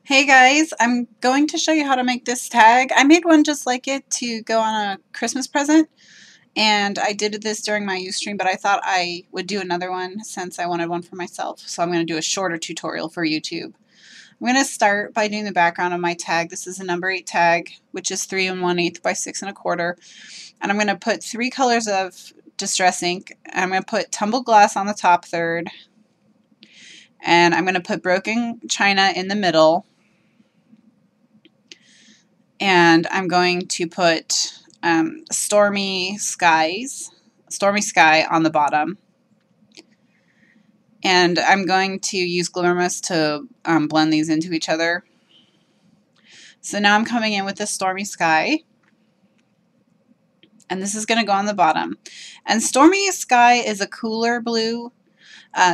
Hey guys, I'm going to show you how to make this tag. I made one just like it to go on a Christmas present, and I did this during my Ustream, but I thought I would do another one since I wanted one for myself. So I'm going to do a shorter tutorial for YouTube. I'm going to start by doing the background of my tag. This is a number 8 tag, which is 3 1/8 by 6 1/4. And I'm going to put 3 colors of Distress ink. I'm going to put tumbled glass on the top third, and I'm going to put broken china in the middle. And I'm going to put stormy sky on the bottom. And I'm going to use Glimmer Mist to blend these into each other. So now I'm coming in with the stormy sky. And this is going to go on the bottom. And stormy sky is a cooler blue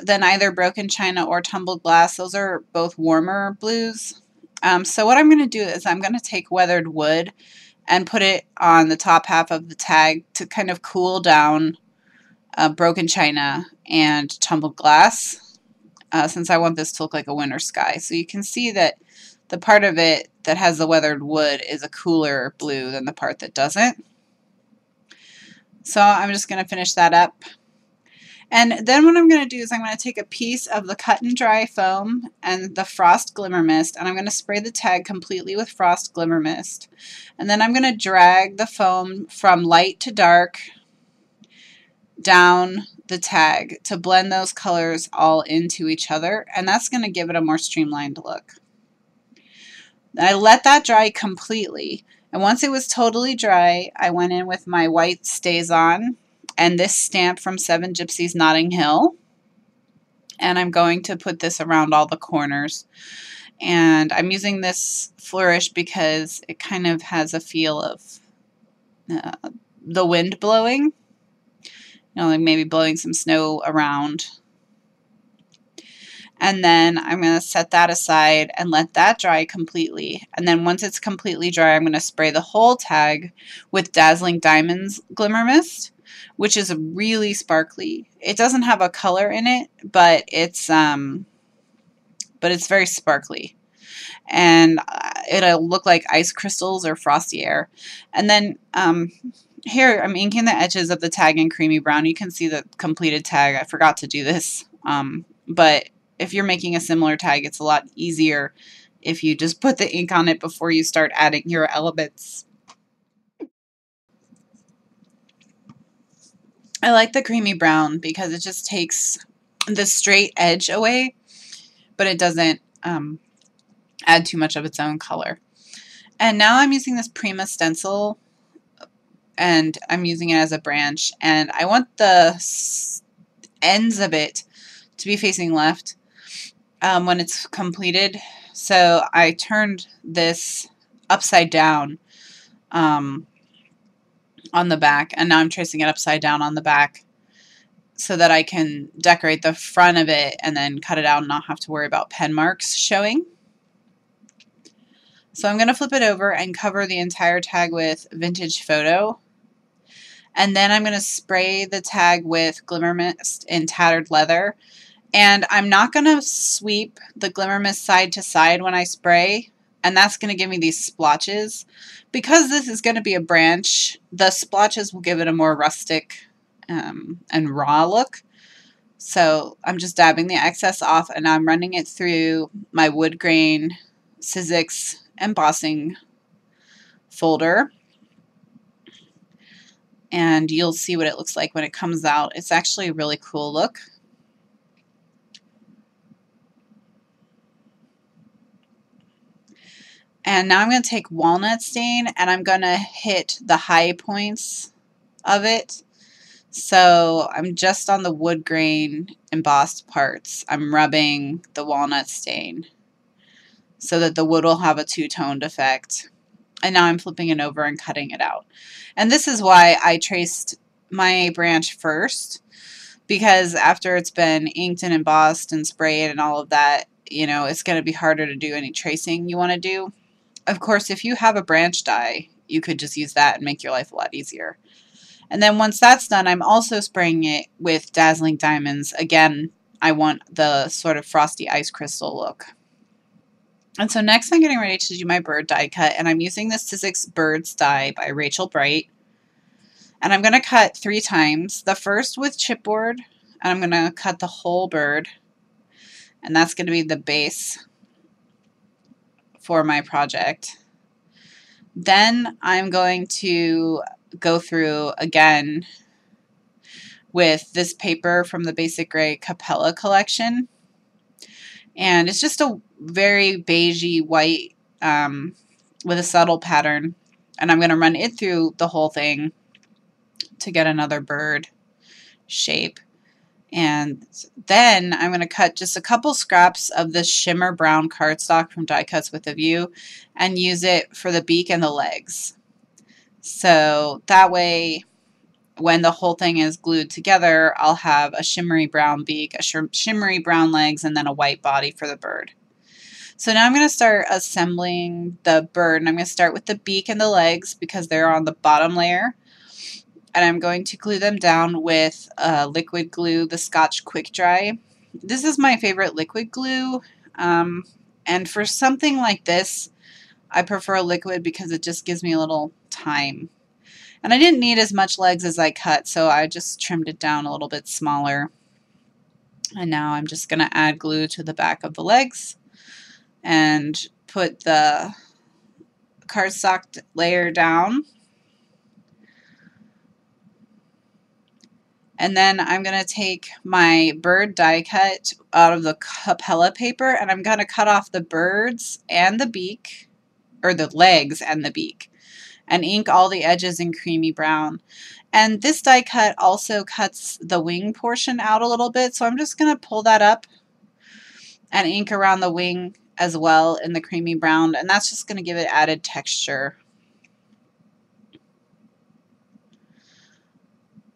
than either broken china or tumbled glass. Those are both warmer blues. So what I'm going to do is I'm going to take weathered wood and put it on the top half of the tag to kind of cool down broken china and tumbled glass, since I want this to look like a winter sky. So you can see that the part of it that has the weathered wood is a cooler blue than the part that doesn't. So I'm just going to finish that up. And then what I'm going to do is I'm going to take a piece of the cut and dry foam and the frost glimmer mist, and I'm going to spray the tag completely with frost glimmer mist. And then I'm going to drag the foam from light to dark down the tag to blend those colors all into each other, and that's going to give it a more streamlined look. I let that dry completely, and once it was totally dry, I went in with my white StazOn and this stamp from Seven Gypsies Notting Hill, and I'm going to put this around all the corners. And I'm using this flourish because it kind of has a feel of the wind blowing, like maybe blowing some snow around. And then I'm going to set that aside and let that dry completely. And then once it's completely dry, I'm going to spray the whole tag with Dazzling Diamonds Glimmer Mist, which is really sparkly. It doesn't have a color in it, but it's very sparkly. And it'll look like ice crystals or frosty air. And then here I'm inking the edges of the tag in creamy brown. You can see the completed tag. I forgot to do this, but if you're making a similar tag, it's a lot easier if you just put the ink on it before you start adding your elements. I like the creamy brown because it just takes the straight edge away, but it doesn't add too much of its own color. And now I'm using this Prima stencil, and I'm using it as a branch, and I want the ends of it to be facing left when it's completed. So I turned this upside down on the back, and now I'm tracing it upside down on the back so that I can decorate the front of it and then cut it out and not have to worry about pen marks showing. So I'm going to flip it over and cover the entire tag with Vintage Photo. And then I'm going to spray the tag with Glimmer Mist in Tattered Leather. And I'm not going to sweep the Glimmer Mist side to side when I spray, and that's going to give me these splotches. Because this is going to be a branch, the splotches will give it a more rustic and raw look. So I'm just dabbing the excess off, and I'm running it through my wood grain Sizzix embossing folder. And you'll see what it looks like when it comes out. It's actually a really cool look. And now I'm going to take walnut stain, and I'm going to hit the high points of it. So I'm just on the wood grain embossed parts. I'm rubbing the walnut stain so that the wood will have a two-toned effect. And now I'm flipping it over and cutting it out. And this is why I traced my branch first, because after it's been inked and embossed and sprayed and all of that, it's going to be harder to do any tracing you want to do. Of course, if you have a branch die, you could just use that and make your life a lot easier. And then once that's done, I'm also spraying it with Dazzling Diamonds. Again, I want the sort of frosty ice crystal look. And so next I'm getting ready to do my bird die cut, and I'm using the Sizzix Birds die by Rachel Bright. And I'm going to cut 3 times. The first with chipboard, and I'm going to cut the whole bird. And that's going to be the base for my project. Then I'm going to go through again with this paper from the Basic Gray Capella collection. And it's just a very beigey white with a subtle pattern. And I'm going to run it through the whole thing to get another bird shape. And then I'm going to cut just a couple scraps of this shimmer brown cardstock from Die Cuts with a View and use it for the beak and the legs. So that way, when the whole thing is glued together, I'll have a shimmery brown beak, a shimmery brown legs, and then a white body for the bird. So now I'm going to start assembling the bird, and I'm going to start with the beak and the legs because they're on the bottom layer. And I'm going to glue them down with liquid glue, the Scotch Quick Dry. This is my favorite liquid glue, and for something like this, I prefer liquid because it just gives me a little time. And I didn't need as much legs as I cut, so I just trimmed it down a little bit smaller. And now I'm just going to add glue to the back of the legs and put the cardstock layer down. And then I'm going to take my bird die cut out of the Capella paper, and I'm going to cut off the birds and the beak, or the legs and the beak, and ink all the edges in creamy brown. And this die cut also cuts the wing portion out a little bit, so I'm just going to pull that up and ink around the wing as well in the creamy brown, and that's just going to give it added texture.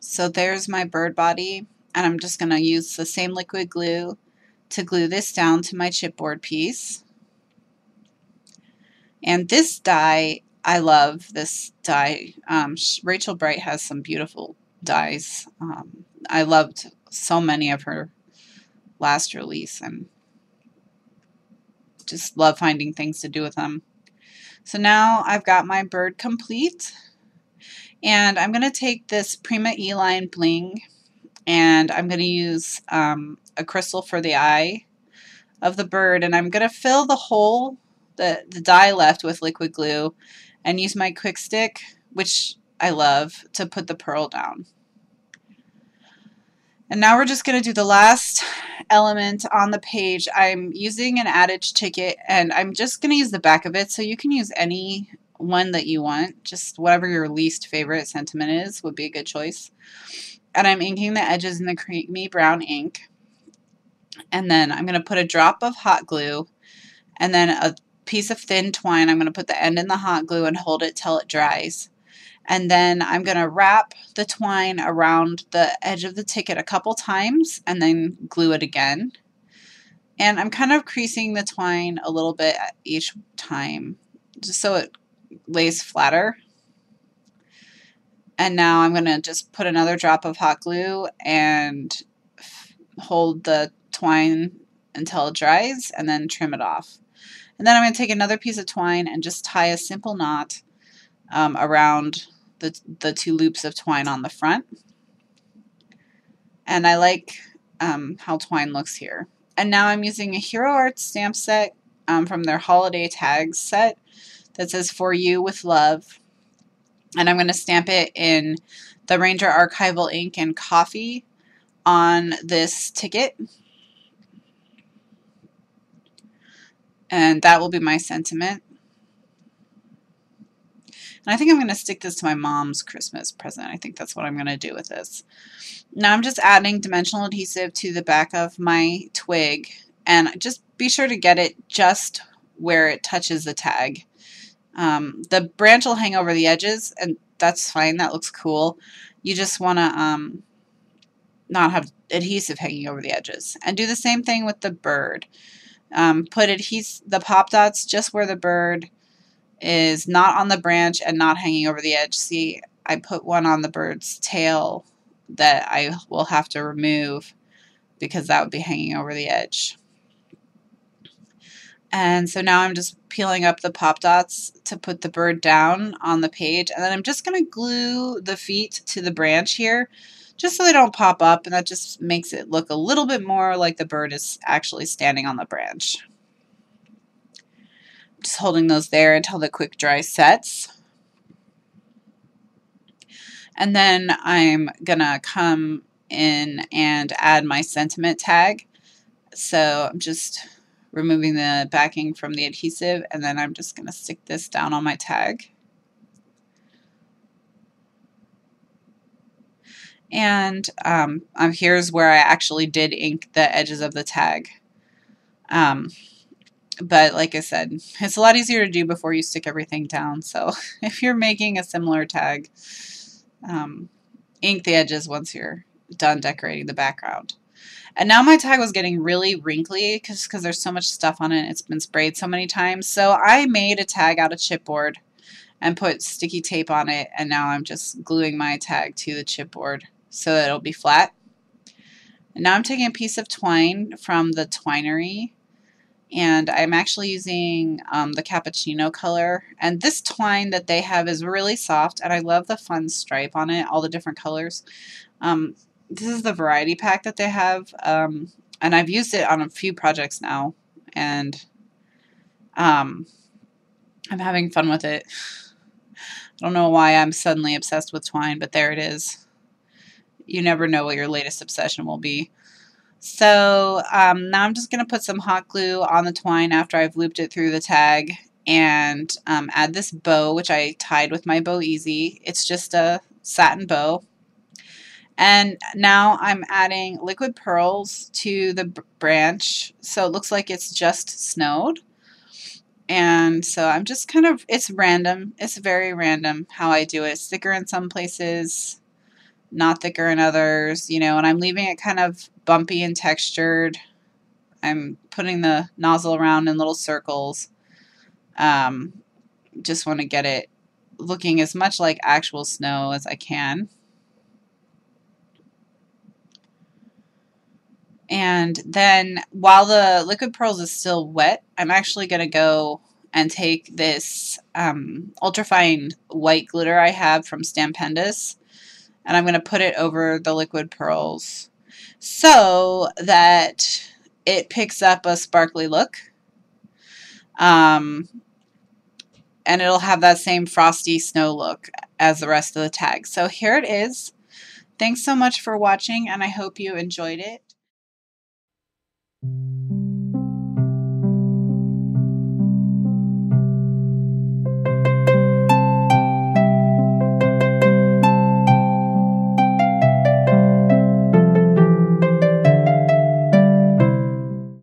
So there's my bird body, and I'm just going to use the same liquid glue to glue this down to my chipboard piece. And this die, I love this die. Rachel Bright has some beautiful dies. I loved so many of her last release, and just love finding things to do with them. So now I've got my bird complete. And I'm going to take this Prima E-Line Bling, and I'm going to use a crystal for the eye of the bird, and I'm going to fill the hole, the die left, with liquid glue and use my Quick Stick, which I love, to put the pearl down. And now we're just going to do the last element on the page. I'm using an adage ticket, and I'm just going to use the back of it, so you can use any one that you want, just whatever your least favorite sentiment is would be a good choice. And I'm inking the edges in the creamy brown ink, and then I'm going to put a drop of hot glue and then a piece of thin twine. I'm going to put the end in the hot glue and hold it till it dries, and then I'm going to wrap the twine around the edge of the ticket a couple times and then glue it again. And I'm kind of creasing the twine a little bit each time just so it lays flatter. And now I'm going to just put another drop of hot glue and hold the twine until it dries and then trim it off. And then I'm going to take another piece of twine and just tie a simple knot around the 2 loops of twine on the front. And I like how twine looks here. And now I'm using a Hero Art stamp set from their holiday tags set that says "For You with Love," and I'm going to stamp it in the Ranger Archival ink and coffee on this ticket, and that will be my sentiment. And I think I'm going to stick this to my mom's Christmas present. I think that's what I'm going to do with this. Now I'm just adding dimensional adhesive to the back of my twig, and just be sure to get it just where it touches the tag. The branch will hang over the edges, and that's fine. That looks cool. You just want to not have adhesive hanging over the edges. And do the same thing with the bird. Put the pop dots just where the bird is not on the branch and not hanging over the edge. See, I put one on the bird's tail that I will have to remove because that would be hanging over the edge. And so now I'm just peeling up the pop dots to put the bird down on the page. And then I'm just going to glue the feet to the branch here just so they don't pop up. And that just makes it look a little bit more like the bird is actually standing on the branch. Just holding those there until the quick dry sets. And then I'm going to come in and add my sentiment tag. So I'm just removing the backing from the adhesive, and then I'm just going to stick this down on my tag. And here's where I actually did ink the edges of the tag. But like I said, it's a lot easier to do before you stick everything down. So if you're making a similar tag, ink the edges once you're done decorating the background. And now my tag was getting really wrinkly because there's so much stuff on it. It's been sprayed so many times. So I made a tag out of chipboard and put sticky tape on it. And now I'm just gluing my tag to the chipboard so that it'll be flat. And now I'm taking a piece of twine from the Twinery. And I'm actually using the cappuccino color. And this twine that they have is really soft. And I love the fun stripe on it, all the different colors. This is the variety pack that they have, and I've used it on a few projects now, and I'm having fun with it. I don't know why I'm suddenly obsessed with twine, but there it is. You never know what your latest obsession will be. So now I'm just going to put some hot glue on the twine after I've looped it through the tag, and add this bow, which I tied with my Bow Easy. It's just a satin bow. And now I'm adding liquid pearls to the branch, so it looks like it's just snowed. And so I'm just kind of, it's random. It's very random how I do it. It's thicker in some places, not thicker in others, you know, and I'm leaving it kind of bumpy and textured. I'm putting the nozzle around in little circles. Just want to get it looking as much like actual snow as I can. And then while the liquid pearls is still wet, I'm actually going to go and take this ultrafine white glitter I have from Stampendous, and I'm going to put it over the liquid pearls so that it picks up a sparkly look. And it'll have that same frosty snow look as the rest of the tag. So here it is. Thanks so much for watching, and I hope you enjoyed it.